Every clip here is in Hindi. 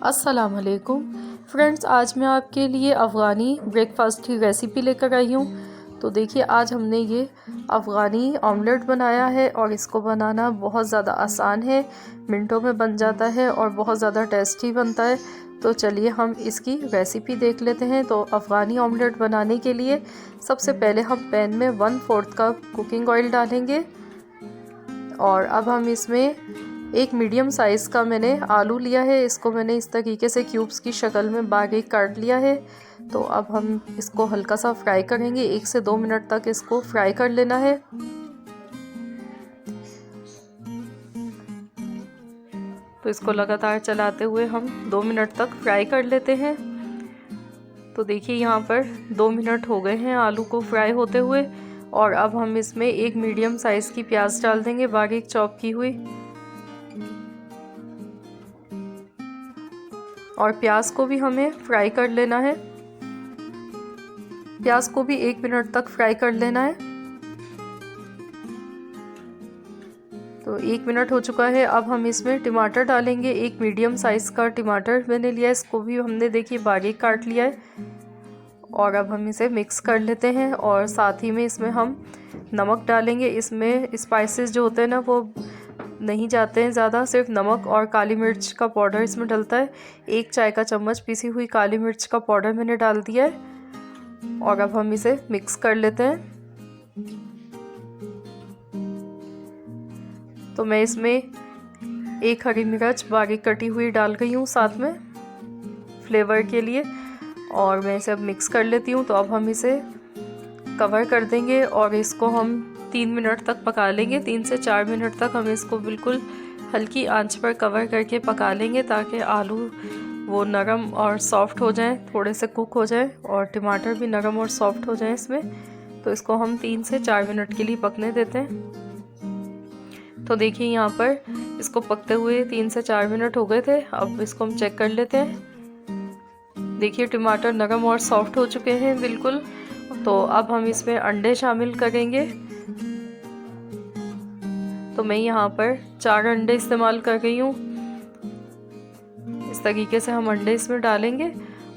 अस्सलाम वालेकुम फ्रेंड्स, आज मैं आपके लिए अफ़गानी ब्रेकफ़ास्ट की रेसिपी लेकर आई हूँ। तो देखिए, आज हमने ये अफ़गानी ऑमलेट बनाया है और इसको बनाना बहुत ज़्यादा आसान है, मिनटों में बन जाता है और बहुत ज़्यादा टेस्टी बनता है। तो चलिए हम इसकी रेसिपी देख लेते हैं। तो अफ़गानी ऑमलेट बनाने के लिए सबसे पहले हम पैन में 1/4 कप कुकिंग ऑयल डालेंगे और अब हम इसमें एक मीडियम साइज़ का मैंने आलू लिया है। इसको मैंने इस तरीके से क्यूब्स की शक्ल में बारीक काट लिया है। तो अब हम इसको हल्का सा फ्राई करेंगे, 1 से 2 मिनट तक इसको फ्राई कर लेना है। तो इसको लगातार चलाते हुए हम 2 मिनट तक फ्राई कर लेते हैं। तो देखिए, यहाँ पर 2 मिनट हो गए हैं आलू को फ्राई होते हुए और अब हम इसमें एक मीडियम साइज़ की प्याज डाल देंगे, बारीक चॉप की हुई। और प्याज को भी हमें फ्राई कर लेना है। प्याज को भी 1 मिनट तक फ्राई कर लेना है। तो 1 मिनट हो चुका है। अब हम इसमें टमाटर डालेंगे। एक मीडियम साइज़ का टमाटर मैंने लिया है, इसको भी हमने देखिए बारीक काट लिया है। और अब हम इसे मिक्स कर लेते हैं और साथ ही में इसमें हम नमक डालेंगे। इसमें स्पाइसेस जो होते हैं ना, वो नहीं जाते हैं ज़्यादा, सिर्फ नमक और काली मिर्च का पाउडर इसमें डलता है। 1 चाय का चम्मच पिसी हुई काली मिर्च का पाउडर मैंने डाल दिया है और अब हम इसे मिक्स कर लेते हैं। तो मैं इसमें 1 हरी मिर्च बारीक कटी हुई डाल गई हूँ साथ में फ्लेवर के लिए और मैं इसे अब मिक्स कर लेती हूँ। तो अब हम इसे कवर कर देंगे और इसको हम 3 मिनट तक पका लेंगे। 3 से 4 मिनट तक हम इसको बिल्कुल हल्की आंच पर कवर करके पका लेंगे ताकि आलू वो नरम और सॉफ्ट हो जाएं, थोड़े से कुक हो जाएं और टमाटर भी नरम और सॉफ्ट हो जाएं इसमें। तो इसको हम 3 से 4 मिनट के लिए पकने देते हैं। तो देखिए, यहाँ पर इसको पकते हुए 3 से 4 मिनट हो गए थे। अब इसको हम चेक कर लेते हैं। देखिए, टमाटर नरम और सॉफ्ट हो चुके हैं बिल्कुल। तो अब हम इसमें अंडे शामिल करेंगे। तो मैं यहाँ पर 4 अंडे इस्तेमाल कर रही हूँ। इस तरीके से हम अंडे इसमें डालेंगे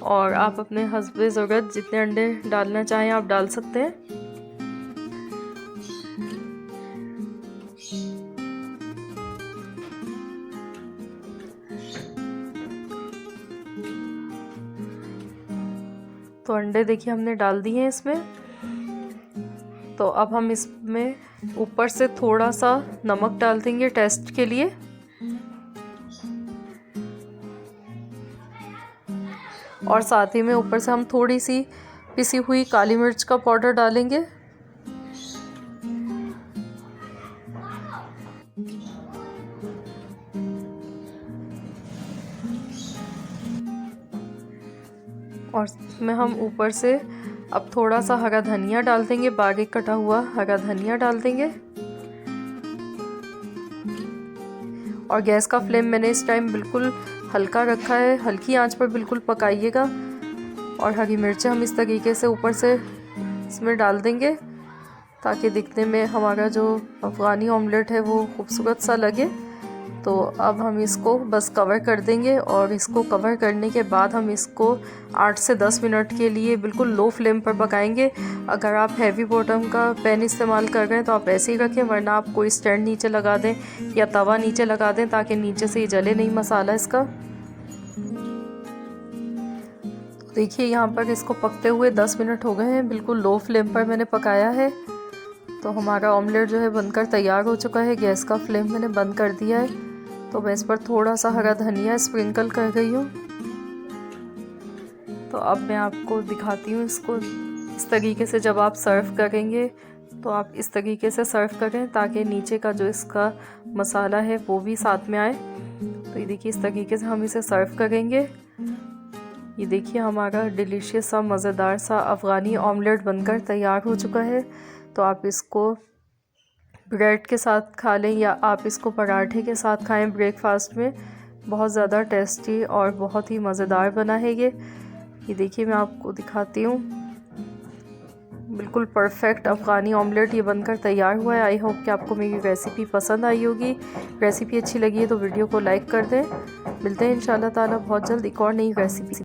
और आप अपने हस्बे ज़रूरत जितने अंडे डालना चाहें आप डाल सकते हैं। तो अंडे देखिए हमने डाल दिए हैं इसमें। तो अब हम इसमें ऊपर से थोड़ा सा नमक डाल देंगे टेस्ट के लिए और साथ ही में ऊपर से हम थोड़ी सी पिसी हुई काली मिर्च का पाउडर डालेंगे। और इसमें हम ऊपर से अब थोड़ा सा हरा धनिया डाल देंगे, बारीक कटा हुआ हरा धनिया डाल देंगे। और गैस का फ्लेम मैंने इस टाइम बिल्कुल हल्का रखा है, हल्की आंच पर बिल्कुल पकाइएगा। और हरी मिर्चें हम इस तरीके से ऊपर से इसमें डाल देंगे ताकि दिखने में हमारा जो अफ़गानी ऑमलेट है वो खूबसूरत सा लगे। तो अब हम इसको बस कवर कर देंगे और इसको कवर करने के बाद हम इसको 8 से 10 मिनट के लिए बिल्कुल लो फ्लेम पर पकाएंगे। अगर आप हैवी बॉटम का पैन इस्तेमाल कर रहे हैं तो आप ऐसे ही रखें, वरना आप कोई स्टैंड नीचे लगा दें या तवा नीचे लगा दें ताकि नीचे से ये जले नहीं मसाला इसका। देखिए, यहाँ पर इसको पकते हुए 10 मिनट हो गए हैं, बिल्कुल लो फ्लेम पर मैंने पकाया है। तो हमारा ऑमलेट जो है बनकर तैयार हो चुका है। गैस का फ्लेम मैंने बंद कर दिया है। तो मैं इस पर थोड़ा सा हरा धनिया स्प्रिंकल कर गई हूँ। तो अब मैं आपको दिखाती हूँ इसको। इस तरीके से जब आप सर्व करेंगे तो आप इस तरीके से सर्व करें ताकि नीचे का जो इसका मसाला है वो भी साथ में आए। तो ये देखिए, इस तरीके से हम इसे सर्व करेंगे। ये देखिए, हमारा डिलीशियस सा मज़ेदार सा अफ़गानी ऑमलेट बनकर तैयार हो चुका है। तो आप इसको ब्रेड के साथ खा लें या आप इसको पराठे के साथ खाएं ब्रेकफास्ट में। बहुत ज़्यादा टेस्टी और बहुत ही मज़ेदार बना है ये देखिए, मैं आपको दिखाती हूँ। बिल्कुल परफेक्ट अफ़गानी ऑमलेट ये बनकर तैयार हुआ है। आई होप कि आपको मेरी रेसिपी पसंद आई होगी। रेसिपी अच्छी लगी है तो वीडियो को लाइक कर दें। मिलते हैं इंशाल्लाह ताला बहुत जल्द एक और नई रेसिपी।